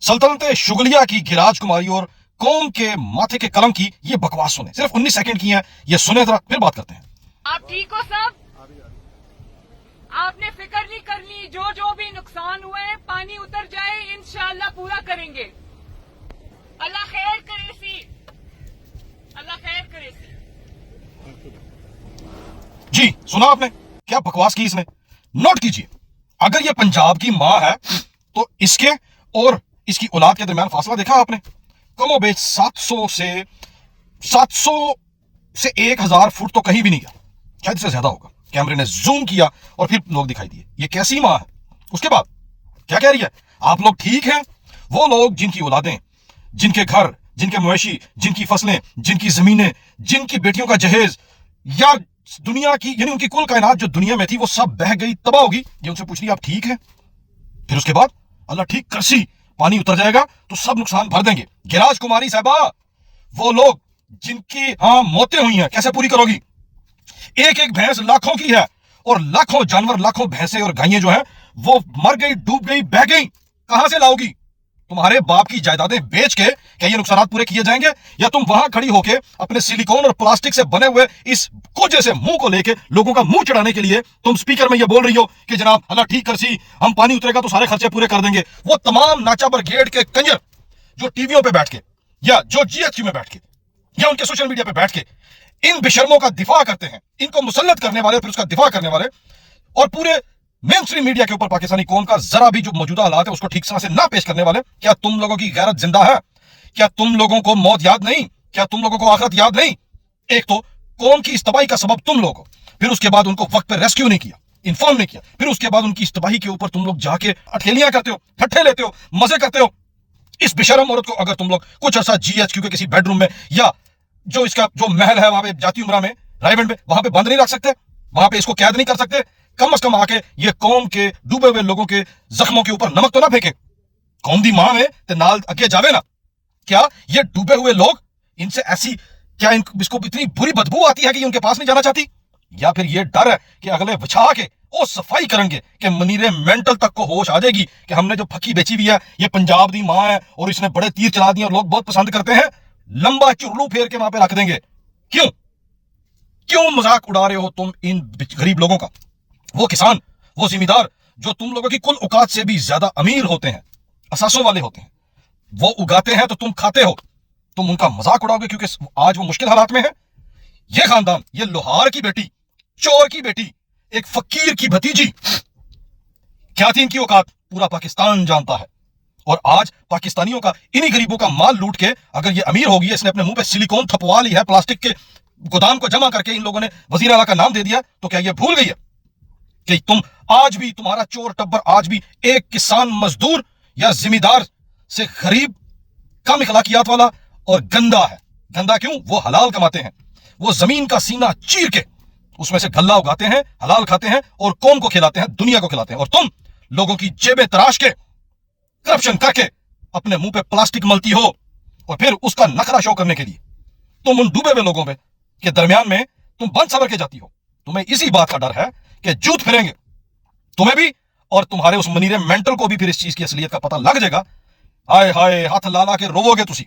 सल्तनत शुगलिया की गिराज कुमारी और कौम के माथे के कलम की ये बकवास सुने, सिर्फ 19 सेकंड की है ये, सुने जरा फिर बात करते हैं। आप ठीक हो सब? आपने फिक्र नहीं करनी, जो भी नुकसान हुए पानी उतर जाए इंशाअल्लाह पूरा करेंगे। अल्लाह खैर करे सी, अल्लाह खैर करे सी। जी सुना आपने, क्या बकवास की इसने। नोट कीजिए, अगर ये पंजाब की मां है तो इसके और इसकी औलाद के दरमियान फासला देखा आपने? कमोबेश 700 से 1000 फुट तो कहीं भी नहीं गया, शायद इससे ज्यादा होगा। कैमरे ने जूम किया और फिर लोग दिखाई दिए। ये कैसी मां है? उसके बाद क्या कह रही है, आप लोग ठीक हैं? वो लोग जिनकी औलादें, जिनके घर, जिनके मवेशी, जिनकी फसलें, जिनकी जमीनें, जिनकी बेटियों का जहेज, या दुनिया की यानी उनकी कुल कायनात जो दुनिया में थी वो सब बह गई, तबाह होगी, ये उनसे पूछ रही आप ठीक है? फिर उसके बाद अल्लाह ठीक करसी, पानी उतर जाएगा तो सब नुकसान भर देंगे। गिराज कुमारी साहबा, वो लोग जिनकी मौतें हुई हैं कैसे पूरी करोगी? एक एक भैंस लाखों की है और लाखों जानवर, लाखों भैंसें और गायें जो हैं वो मर गई, डूब गई, बह गई, कहां से लाओगी? तुम्हारे बाप की जायदादें बेच के क्या ये नुकसान पूरे किए जाएंगे, या तुम वहां खड़ी होके अपने सिलिकॉन और प्लास्टिक से बने हुए इस कोजे से मुंह को लेके लोगों का मुंह चढ़ाने के लिए तुम स्पीकर में ये बोल रही हो कि जनाब अल्लाह ठीक कर सी, हम पानी उतरेगा तो सारे खर्चे पूरे कर देंगे? वो तमाम नाचा ब्रिगेड के कंजर जो टीवियों पे बैठ के या जो जीएचक्यू में बैठ के या उनके सोशल मीडिया पे बैठ के इन बेशर्मों का दिफा करते हैं, इनको मुसल्लत करने वाले, फिर उसका दिफा करने वाले, और पूरे मेन स्ट्रीम मीडिया के ऊपर पाकिस्तानी कौम का जरा भी जो मौजूदा हालात है उसको ठीक तरह से ना पेश करने वाले, क्या तुम लोगों की गैरत जिंदा है? क्या तुम लोगों को मौत याद नहीं? क्या तुम लोगों को आखिरत याद नहीं? एक तो कौम की इस तबाही का सबब तुम लोग हो, फिर उसके बाद उनको वक्त पर रेस्क्यू नहीं किया, इन्फॉर्म नहीं किया, फिर उसके बाद उनकी इस तबाही के ऊपर तुम लोग जाके अठेलियां करते हो, ठट्ठे लेते हो, मजे करते हो। इस बेशरम औरत को अगर तुम लोग कुछ अर्सा जीएचक्यू के किसी बेडरूम में या जो इसका जो महल है वहां पे जाती उमरा में, रायबंड में, वहां पे बंद नहीं रख सकते? वहां पे इसको कैद नहीं कर सकते? कम से कम आके ये कौम के डूबे हुए लोगों के जख्मों के ऊपर नमक तो ना फेंके। कौम दी मां में ते नाल अगे जावे ना। क्या ये डूबे हुए लोग, इनसे ऐसी क्या इसको इतनी बुरी बदबू आती है कि उनके पास नहीं जाना चाहती? या फिर ये डर है कि अगले बचा के वो सफाई करेंगे कि मनीरे मेंटल तक को होश आ जाएगी कि हमने जो फकी बेची हुई है ये पंजाब दी मां है और इसने बड़े तीर चला दिए और लोग बहुत पसंद करते हैं, लंबा चुरलू फेर के वहां पे रख देंगे। क्यों मजाक उड़ा रहे हो तुम इन गरीब लोगों का? वो किसान, वो जिम्मेदार जो तुम लोगों की कुल औकात से भी ज्यादा अमीर होते हैं, असासों वाले होते हैं, वो उगाते हैं तो तुम खाते हो, तुम उनका मजाक उड़ाओगे क्योंकि आज वो मुश्किल हालात में है। ये खानदान, ये लोहार की बेटी, चोर की बेटी, एक फकीर की भतीजी, क्या थी इनकी औकात पूरा पाकिस्तान जानता है। और आज पाकिस्तानियों का, इन्हीं गरीबों का माल लूट के अगर ये अमीर होगी, इसने अपने मुंह पे सिलिकॉन थपवा ली है, प्लास्टिक के गोदाम को जमा करके इन लोगों ने वजीर आला का नाम दे दिया, तो क्या ये भूल गई है कि तुम आज भी, तुम्हारा चोर टब्बर आज भी एक किसान मजदूर या जिम्मेदार से गरीब, कम इखलाकियात वाला और गंदा है। गंदा क्यों? वो हलाल कमाते हैं, वो जमीन का सीना चीर के उसमें से गल्ला उगाते हैं, हलाल खाते हैं और कौम को खिलाते हैं, दुनिया को खिलाते हैं। और तुम लोगों की जेबें तराश के, करप्शन करके अपने मुंह पे प्लास्टिक मलती हो और फिर उसका नखरा शो करने के लिए तुम उन डूबे हुए लोगों के दरमियान में तुम बंद सवर के जाती हो। तुम्हें इसी बात का डर है कि जूत फिरेंगे तुम्हें भी और तुम्हारे उस मनीरे मेंटल को भी, फिर इस चीज की असलियत का पता लग जाएगा। हाय हाय, हाथ ला ला के रोवोगे तुसी।